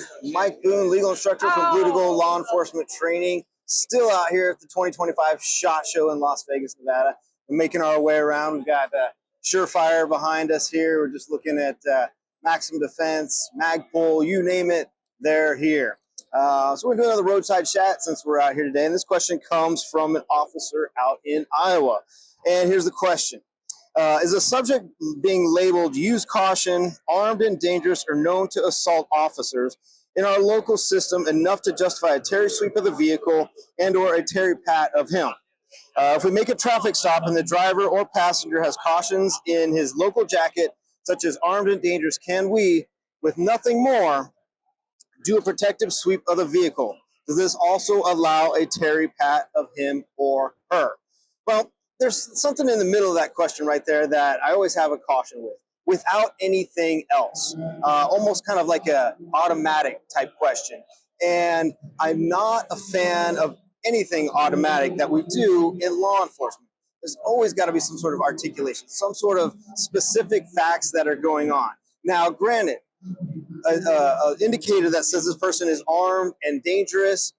everyone. Mike Boone, legal instructor from Blue to Gold Law Enforcement Training. Still out here at the 2025 SHOT Show in Las Vegas, Nevada. We're making our way around. We've got Surefire behind us here. We're just looking at Maximum Defense, Magpul, you name it, they're here. So we're doing another roadside chat since we're out here today. And this question comes from an officer out in Iowa. And here's the question. Is a subject being labeled use caution, armed and dangerous, or known to assault officers in our local system enough to justify a Terry sweep of the vehicle and or a Terry pat of him? If we make a traffic stop and the driver or passenger has cautions in his local jacket, such as armed and dangerous, can we, with nothing more, do a protective sweep of the vehicle? Does this also allow a Terry pat of him or her? Well, there's something in the middle of that question right there that I always have a caution with, without anything else. Almost kind of like a automatic type question. And I'm not a fan of anything automatic that we do in law enforcement. There's always got to be some sort of articulation, some sort of specific facts that are going on. Now, granted, an indicator that says this person is armed and dangerous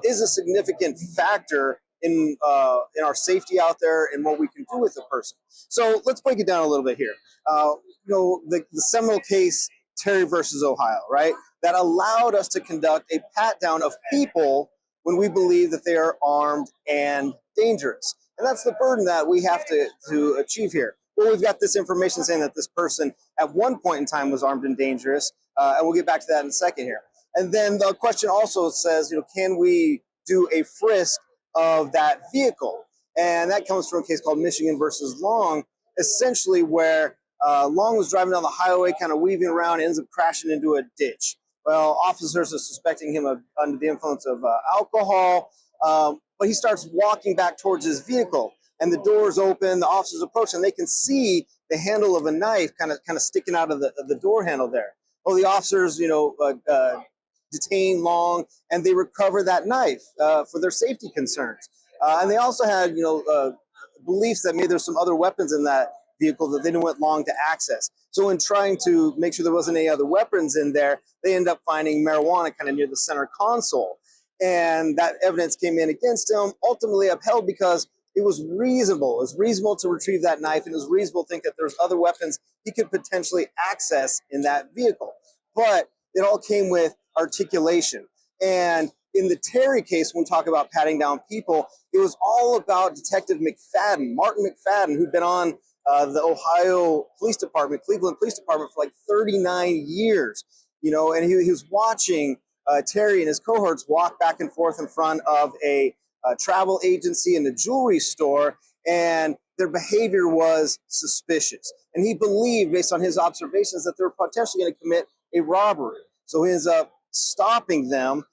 is a significant factor in our safety out there and what we can do with a person. So let's break it down a little bit here. The seminal case, Terry versus Ohio, right? That allowed us to conduct a pat down of people when we believe that they are armed and dangerous. And that's the burden that we have to achieve here. Well, we've got this information saying that this person at one point in time was armed and dangerous, and we'll get back to that in a second here. And then the question also says, can we do a frisk of that vehicle? And that comes from a case called Michigan versus Long, essentially where Long was driving down the highway, kind of weaving around, ends up crashing into a ditch. Well, officers are suspecting him of under the influence of alcohol, but he starts walking back towards his vehicle, and the doors open, the officers approach, and they can see the handle of a knife kind of sticking out of the door handle there. Well, the officers, detain Long, and they recover that knife for their safety concerns. And they also had, beliefs that maybe there's some other weapons in that vehicle that they didn't want Long to access. So in trying to make sure there wasn't any other weapons in there, they end up finding marijuana kind of near the center console. And that evidence came in against him, ultimately upheld because it was reasonable. It was reasonable to retrieve that knife, and it was reasonable to think that there's other weapons he could potentially access in that vehicle. But it all came with articulation. And in the Terry case, when we talk about patting down people, it was all about Detective McFadden, Martin McFadden, who'd been on the Ohio Police Department, Cleveland Police Department for like 39 years, and he was watching Terry and his cohorts walk back and forth in front of a travel agency and a jewelry store, and their behavior was suspicious. And he believed, based on his observations, that they were potentially going to commit a robbery. So he ends up stopping them.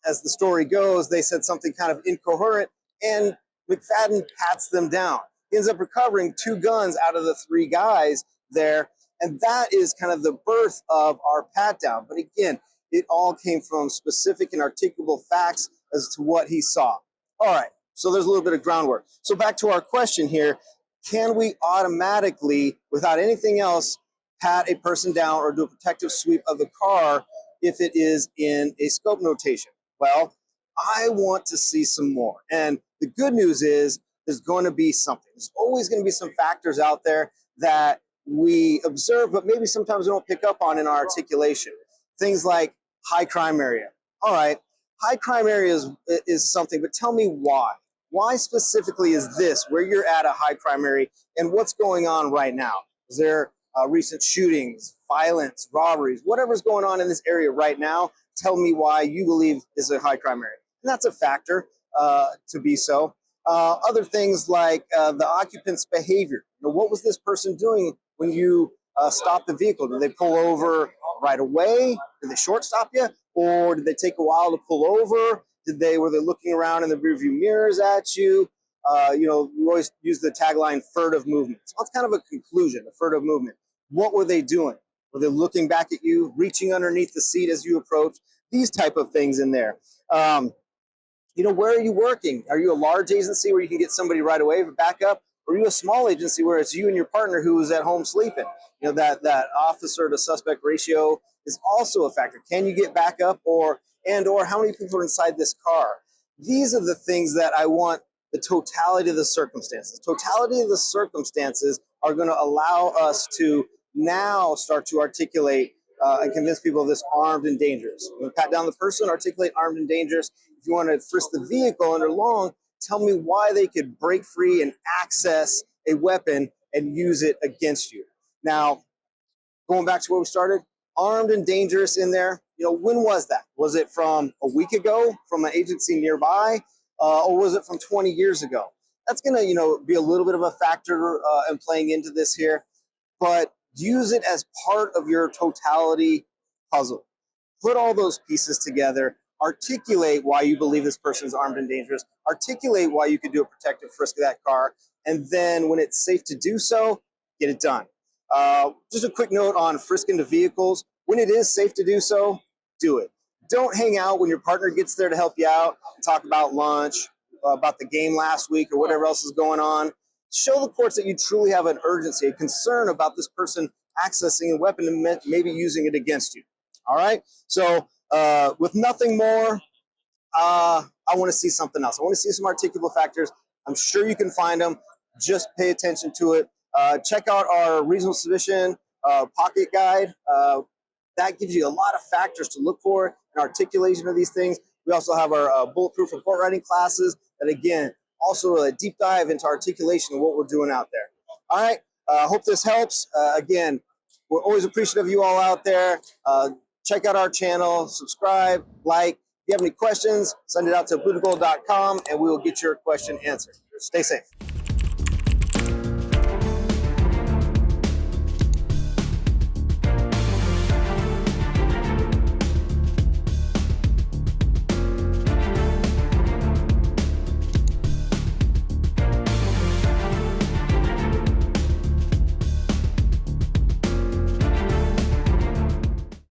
As the story goes, they said something kind of incoherent, and McFadden pats them down. He ends up recovering 2 guns out of the 3 guys there, and that is kind of the birth of our pat down. But again, it all came from specific and articulable facts as to what he saw. All right, so there's a little bit of groundwork. So back to our question here, can we automatically, without anything else, pat a person down or do a protective sweep of the car if it is in a scope notation? Well, I want to see some more. And the good news is there's going to be something. There's always going to be some factors out there that we observe, but maybe sometimes we don't pick up on in our articulation. Things like high crime area. All right, high crime area is something, but tell me why. Why specifically is this where you're at a high crime area, and what's going on right now? Is there recent shootings, violence, robberies, whatever's going on in this area right now? Tell me why you believe is a high crime area. And that's a factor to be so. Other things like the occupant's behavior. What was this person doing when you stopped the vehicle? Did they pull over right away? Did they short stop you? Or did they take a while to pull over? Were they looking around in the rearview mirrors at you? We always use the tagline furtive movement. So that's kind of a conclusion, a furtive movement. What were they doing? Were they looking back at you, reaching underneath the seat as you approach? These type of things in there. Where are you working? Are you a large agency where you can get somebody right away for backup? Or are you a small agency where it's you and your partner who is at home sleeping? You know, that officer to suspect ratio is also a factor. Can you get back up, or how many people are inside this car? These are the things that I want the totality of the circumstances. Totality of the circumstances are going to allow us to now start to articulate and convince people of this armed and dangerous. When pat down the person, articulate armed and dangerous. If you want to frisk the vehicle under long, tell me why they could break free and access a weapon and use it against you. Now, going back to where we started, armed and dangerous in there. You know, when was that? Was it from a week ago from an agency nearby, or was it from 20 years ago? That's going to, you know, be a little bit of a factor in playing into this here, but use it as part of your totality puzzle. Put all those pieces together, articulate why you believe this person is armed and dangerous, articulate why you could do a protective frisk of that car, and then when it's safe to do so, get it done. Just a quick note on frisking the vehicles. When it is safe to do so, do it. Don't hang out when your partner gets there to help you out and talk about lunch, about the game last week, or whatever else is going on. Show the courts that you truly have an urgency, a concern about this person accessing a weapon and maybe using it against you. All right? So with nothing more, I want to see something else. I want to see some articulable factors. I'm sure you can find them. Just pay attention to it. Check out our reasonable suspicion pocket guide. That gives you a lot of factors to look for in articulation of these things. We also have our bulletproof report writing classes that, again, also a deep dive into articulation of what we're doing out there. All right. Hope this helps. Again, we're always appreciative of you all out there. Check out our channel, subscribe, like. If you have any questions, send it out to bluetogold.com and we will get your question answered. Stay safe.